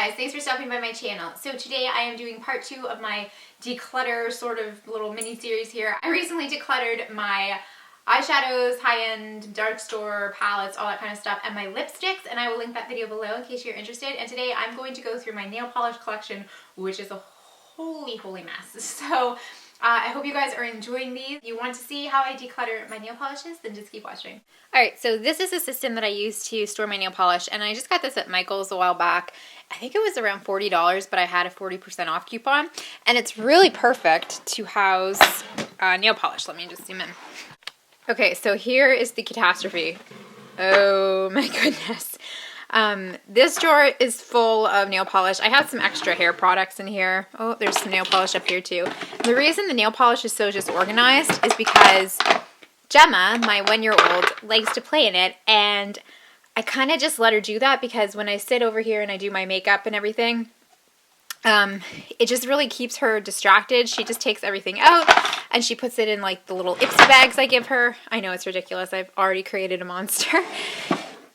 guys, thanks for stopping by my channel. So today I am doing part 2 of my declutter sort of little mini series here. I recently decluttered my eyeshadows, high-end, Drugstore palettes, all that kind of stuff, and my lipsticks, and I will link that video below in case you're interested. And today I'm going to go through my nail polish collection, which is a holy mess. So I hope you guys are enjoying these. If you want to see how I declutter my nail polishes, then just keep watching. Alright, so this is a system that I use to store my nail polish, and I just got this at Michael's a while back. I think it was around $40, but I had a 40% off coupon, and it's really perfect to house nail polish. Let me just zoom in. Okay, so here is the catastrophe. Oh my goodness. This drawer is full of nail polish. I have some extra hair products in here. Oh, there's some nail polish up here too. The reason the nail polish is so disorganized is because Gemma, my 1-year-old, likes to play in it, and I kind of just let her do that because when I sit over here and I do my makeup and everything, it just really keeps her distracted. She just takes everything out and she puts it in like the little Ipsy bags I give her. I know it's ridiculous. I've already created a monster.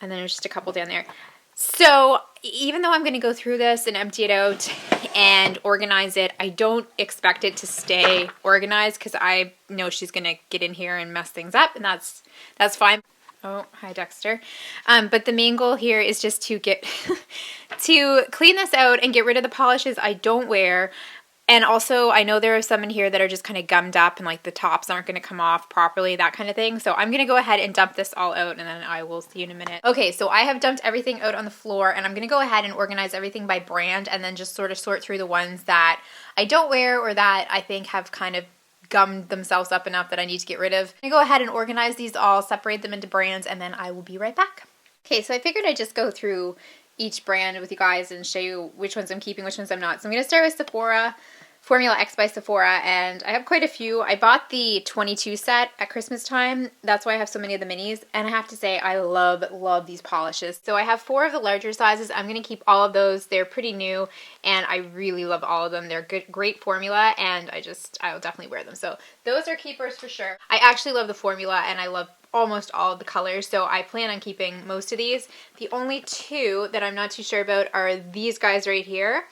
And then there's just a couple down there. So even though I'm going to go through this and empty it out and organize it, I don't expect it to stay organized because I know she's going to get in here and mess things up, and that's fine. Oh, hi Dexter. But the main goal here is just to get to clean this out and get rid of the polishes I don't wear. And also, I know there are some in here that are just kind of gummed up and like the tops aren't going to come off properly, that kind of thing. So I'm going to go ahead and dump this all out, and then I will see you in a minute. Okay, so I have dumped everything out on the floor, and I'm going to go ahead and organize everything by brand and then just sort of sort through the ones that I don't wear or that I think have kind of gummed themselves up enough that I need to get rid of. I'm going to go ahead and organize these all, separate them into brands, and then I will be right back. Okay, so I figured I'd just go through each brand with you guys and show you which ones I'm keeping, which ones I'm not. So I'm going to start with Sephora. Formula X by Sephora, and I have quite a few. I bought the 22 set at Christmas time. That's why I have so many of the minis, and I have to say I love these polishes. So I have 4 of the larger sizes. I'm going to keep all of those. They're pretty new, and I really love all of them. They're great formula, and I'll definitely wear them. So those are keepers for sure. I actually love the formula, and I love almost all of the colors, so I plan on keeping most of these. The only 2 that I'm not too sure about are these guys right here.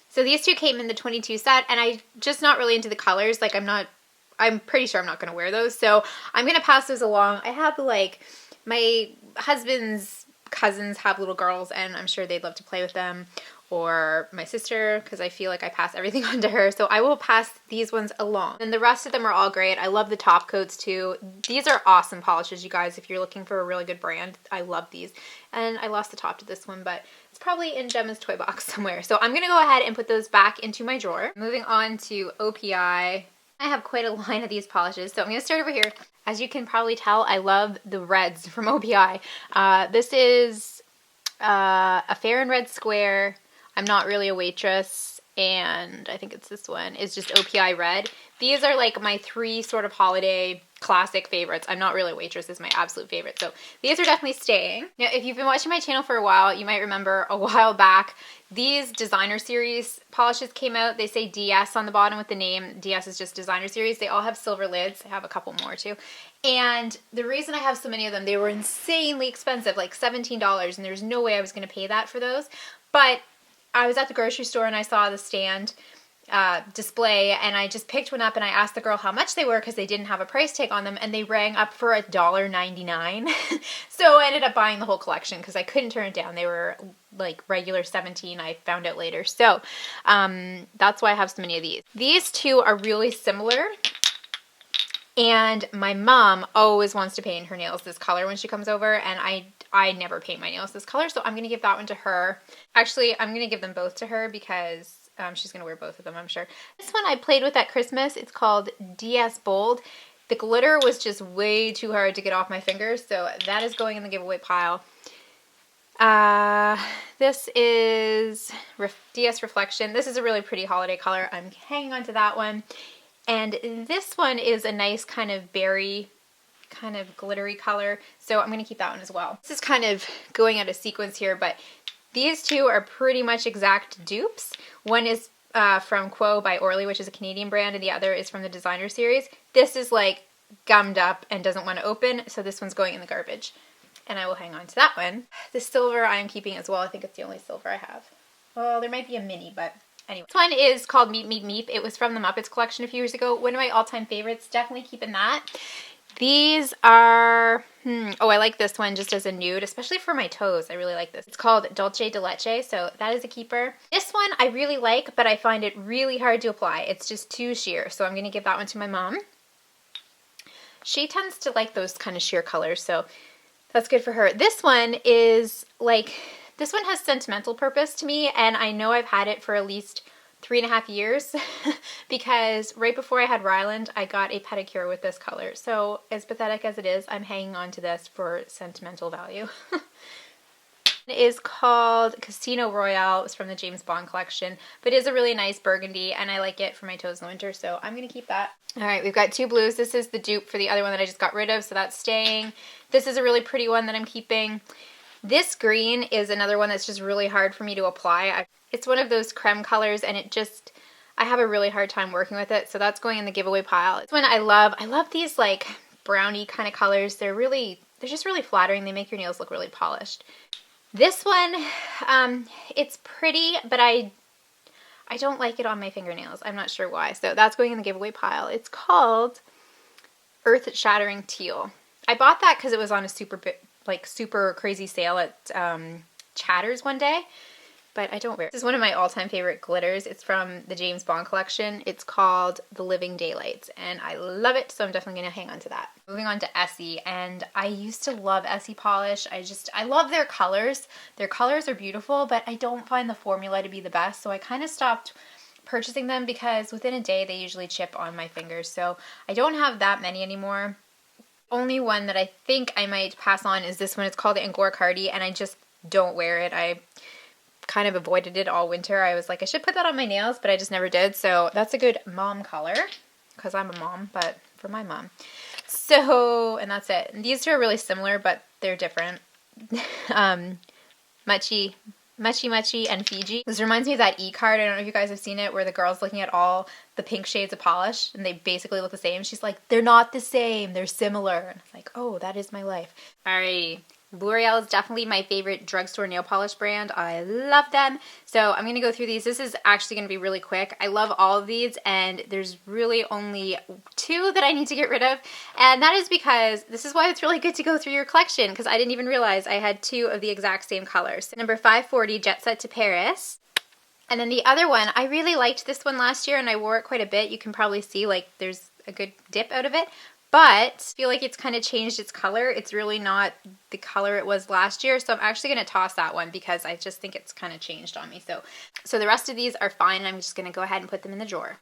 So these 2 came in the 22 set, and I'm just not really into the colors. Like, I'm pretty sure I'm not going to wear those, so I'm going to pass those along. I have, like, my husband's cousins have little girls, and I'm sure they'd love to play with them, or my sister, because I feel like I pass everything on to her, so I will pass these ones along. And the rest of them are all great. I love the top coats, too. These are awesome polishes, you guys, if you're looking for a really good brand. I love these. And I lost the top to this one, but it's probably in Gemma's toy box somewhere. So I'm going to go ahead and put those back into my drawer. Moving on to OPI. I have quite a line of these polishes, so I'm going to start over here. As you can probably tell, I love the reds from OPI. This is a fair and red square. I'm not really a waitress, and I think it's this one. It's just OPI red. These are like my 3 sort of holiday classic favorites. I'm not really a waitress is my absolute favorite. So these are definitely staying. Now, if you've been watching my channel for a while, you might remember a while back, these designer series polishes came out. They say DS on the bottom with the name. DS is just designer series. They all have silver lids. I have a couple more too. And the reason I have so many of them, they were insanely expensive, like $17, and there's no way I was going to pay that for those. But I was at the grocery store and I saw the stand display, and I just picked one up and I asked the girl how much they were because they didn't have a price tag on them, and they rang up for $1.99. So I ended up buying the whole collection because I couldn't turn it down. They were like regular $17, I found out later. So that's why I have so many of these. These 2 are really similar. And my mom always wants to paint her nails this color when she comes over, and I never paint my nails this color, so I'm going to give that one to her. Actually, I'm going to give them both to her because she's going to wear both of them, I'm sure. This one I played with at Christmas. It's called DS Bold. The glitter was just way too hard to get off my fingers, so that is going in the giveaway pile. This is DS Reflection. This is a really pretty holiday color. I'm hanging on to that one. And this one is a nice kind of berry, kind of glittery color, so I'm going to keep that one as well. This is kind of going out of sequence here, but these 2 are pretty much exact dupes. One is from Quo by Orly, which is a Canadian brand, and the other is from the designer series. This is like gummed up and doesn't want to open, so this one's going in the garbage. And I will hang on to that one. The silver I am keeping as well. I think it's the only silver I have. Well, there might be a mini, but anyway. This one is called Meep Meep Meep. It was from the Muppets collection a few years ago. One of my all-time favorites. Definitely keeping that. These are, oh, I like this one just as a nude, especially for my toes. I really like this. It's called Dolce de Leche, so that is a keeper. This one I really like, but I find it really hard to apply. It's just too sheer, so I'm going to give that one to my mom. She tends to like those kind of sheer colors, so that's good for her. This one is like, this one has sentimental purpose to me, and I know I've had it for at least 3.5 years because right before I had Ryland, I got a pedicure with this color. So as pathetic as it is, I'm hanging on to this for sentimental value. It is called Casino Royale. It was from the James Bond collection, but it is a really nice burgundy, and I like it for my toes in the winter, so I'm going to keep that. All right, we've got 2 blues. This is the dupe for the other one that I just got rid of, so that's staying. This is a really pretty one that I'm keeping. This green is another one that's just really hard for me to apply. It's one of those creme colors, and it just, I have a really hard time working with it, so that's going in the giveaway pile. This one I love. I love these like brownie kind of colors. They're just really flattering. They make your nails look really polished. This one, it's pretty, but I don't like it on my fingernails. I'm not sure why, so that's going in the giveaway pile. It's called Earth Shattering Teal. I bought that because it was on a super crazy sale at Chatters one day, but I don't wear it. This is one of my all-time favorite glitters. It's from the James Bond collection. It's called The Living Daylights, and I love it, so I'm definitely going to hang on to that. Moving on to Essie, and I used to love Essie polish. I love their colors. Their colors are beautiful, but I don't find the formula to be the best, so I kind of stopped purchasing them because within a day they usually chip on my fingers, so I don't have that many anymore. Only one that I think I might pass on is this one. It's called the Angora Cardi, and I just don't wear it. I kind of avoided it all winter. I was like, I should put that on my nails, but I just never did. So that's a good mom color because I'm a mom, but for my mom. So, and that's it. And these two are really similar, but they're different. Muchy and Fiji. This reminds me of that e-card. I don't know if you guys have seen it, where the girl's looking at all the pink shades of polish and they basically look the same. She's like, they're not the same, they're similar. And it's like, oh, that is my life. Alrighty. L'Oreal is definitely my favorite drugstore nail polish brand. I love them. So I'm going to go through these. This is actually going to be really quick. I love all of these, and there's really only 2 that I need to get rid of. And that is because this is why it's really good to go through your collection, because I didn't even realize I had 2 of the exact same colors. Number 540, Jet Set to Paris. And then the other one, I really liked this one last year, and I wore it quite a bit. You can probably see like there's a good dip out of it. But I feel like it's kind of changed its color. It's really not the color it was last year. So I'm actually going to toss that one because I just think it's kind of changed on me. So the rest of these are fine. I'm just going to go ahead and put them in the drawer.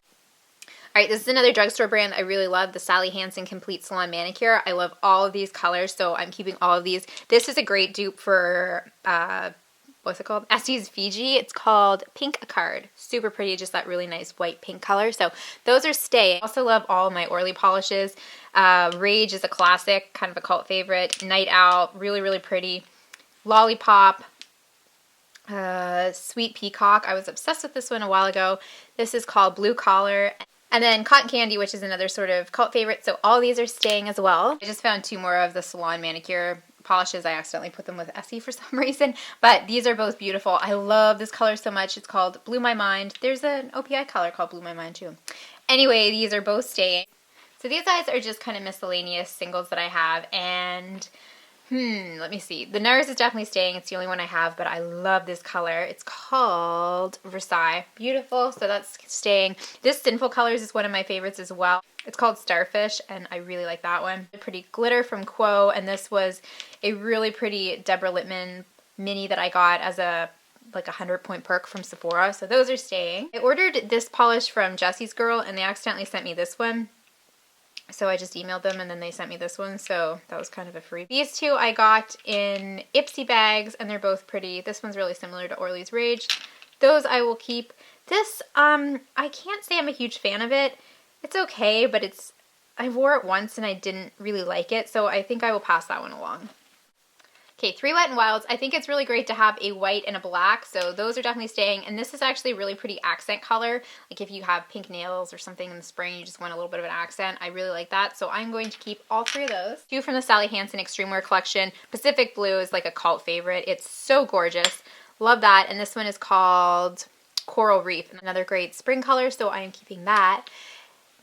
All right, this is another drugstore brand I really love, the Sally Hansen Complete Salon Manicure. I love all of these colors, so I'm keeping all of these. This is a great dupe for, what's it called? Essie's Fiji. It's called Pink Card. Super pretty, just that really nice white pink color. So those are staying. I also love all of my oily polishes. Rage is a classic, kind of a cult favorite. Night Out, really, really pretty. Lollipop. Sweet Peacock. I was obsessed with this one a while ago. This is called Blue Collar. And then Cotton Candy, which is another sort of cult favorite. So all these are staying as well. I just found 2 more of the Salon Manicure polishes. I accidentally put them with Essie for some reason, but these are both beautiful. I love this color so much. It's called Blew My Mind. There's an OPI color called Blew My Mind too. Anyway, these are both staying. So these guys are just kind of miscellaneous singles that I have, and let me see. The NARS is definitely staying. It's the only one I have, but I love this color. It's called Versailles. Beautiful, so that's staying. This Sinful Colors is one of my favorites as well. It's called Starfish, and I really like that one. A pretty glitter from Quo, and this was a really pretty Deborah Lippmann mini that I got as a 100-point perk from Sephora, so those are staying. I ordered this polish from Jessie's Girl, and they accidentally sent me this one. So I just emailed them, and then they sent me this one, so that was kind of a free. These 2 I got in Ipsy bags, and they're both pretty. This one's really similar to Orly's Rage. Those I will keep. This, I can't say I'm a huge fan of it. It's okay, but I wore it once, and I didn't really like it, so I think I will pass that one along. Okay, 3 Wet n Wilds. I think it's really great to have a white and a black, so those are definitely staying. And this is actually a really pretty accent color. Like if you have pink nails or something in the spring, you just want a little bit of an accent. I really like that, so I'm going to keep all 3 of those. 2 from the Sally Hansen Extreme Wear collection. Pacific Blue is like a cult favorite. It's so gorgeous. Love that. And this one is called Coral Reef, another great spring color, so I am keeping that.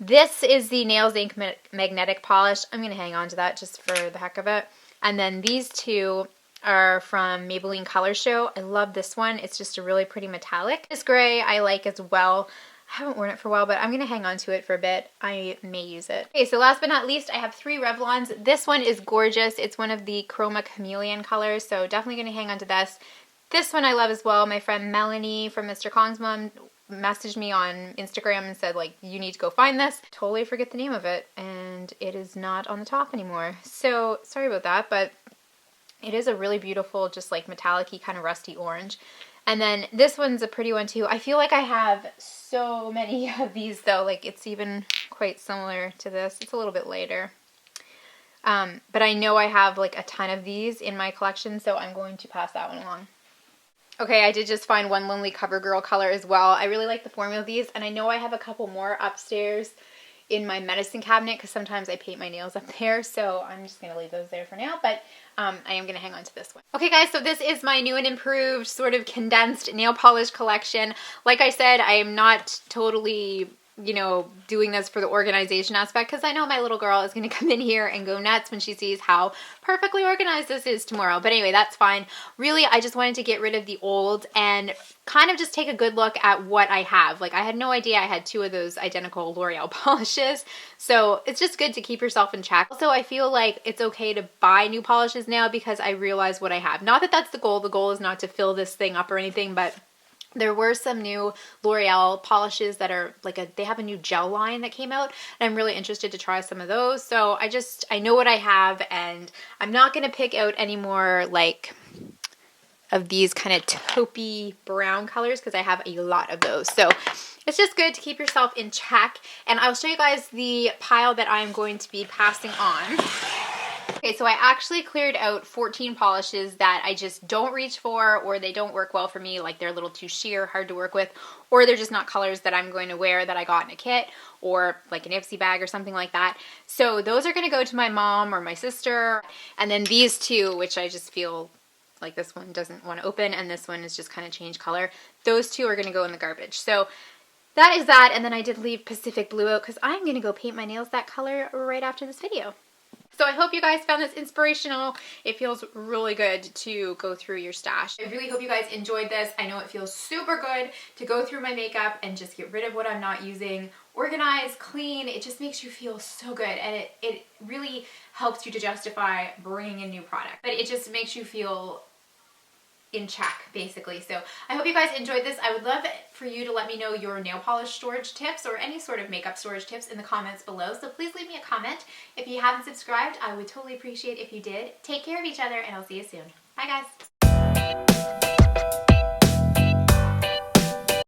This is the Nails Ink Magnetic Polish. I'm going to hang on to that just for the heck of it. And then these two are from Maybelline Color Show. I love this one. It's just a really pretty metallic. This gray I like as well. I haven't worn it for a while, but I'm going to hang on to it for a bit. I may use it. Okay, so last but not least, I have 3 Revlons. This one is gorgeous. It's one of the Chroma Chameleon colors, so definitely going to hang on to this. This one I love as well. My friend Melanie from Mr. Kong's Mom messaged me on Instagram and said, like, you need to go find this. Totally forget the name of it, and it is not on the top anymore. So sorry about that, but it is a really beautiful, just like metallic-y kind of rusty orange. And then this one's a pretty one too. I feel like I have so many of these though, like it's even quite similar to this. It's a little bit later. But I know I have like a ton of these in my collection, so I'm going to pass that one along. Okay, I did just find one Lonely Cover Girl color as well. I really like the formula of these, and I know I have a couple more upstairs in my medicine cabinet because sometimes I paint my nails up there, so I'm just going to leave those there for now, but I am going to hang on to this one. Okay guys, so this is my new and improved sort of condensed nail polish collection. Like I said, I am not totally, you know, doing this for the organization aspect because I know my little girl is going to come in here and go nuts when she sees how perfectly organized this is tomorrow. But anyway, that's fine. Really, I just wanted to get rid of the old and kind of just take a good look at what I have. Like, I had no idea I had 2 of those identical L'Oreal polishes. So it's just good to keep yourself in check. Also, I feel like it's okay to buy new polishes now because I realize what I have. Not that that's the goal. The goal is not to fill this thing up or anything, but there were some new L'Oreal polishes that are like they have a new gel line that came out, and I'm really interested to try some of those. So I know what I have, and I'm not going to pick out any more like of these kind of taupey brown colors because I have a lot of those. So it's just good to keep yourself in check, and I'll show you guys the pile that I'm going to be passing on. Okay, so I actually cleared out 14 polishes that I just don't reach for, or they don't work well for me, like they're a little too sheer, hard to work with, or they're just not colors that I'm going to wear that I got in a kit, or like an Ipsy bag or something like that. So those are going to go to my mom or my sister, and then these 2, which I just feel like this one doesn't want to open, and this one is just kind of changed color. Those 2 are going to go in the garbage. So that is that, and then I did leave Pacific Blue out because I'm going to go paint my nails that color right after this video. So I hope you guys found this inspirational. It feels really good to go through your stash. I really hope you guys enjoyed this. I know it feels super good to go through my makeup and just get rid of what I'm not using. Organize, clean, it just makes you feel so good, and it really helps you to justify bringing in new product. But it just makes you feel in check, basically. So I hope you guys enjoyed this. I would love for you to let me know your nail polish storage tips or any sort of makeup storage tips in the comments below. So please leave me a comment. If you haven't subscribed, I would totally appreciate if you did. Take care of each other, and I'll see you soon. Bye guys.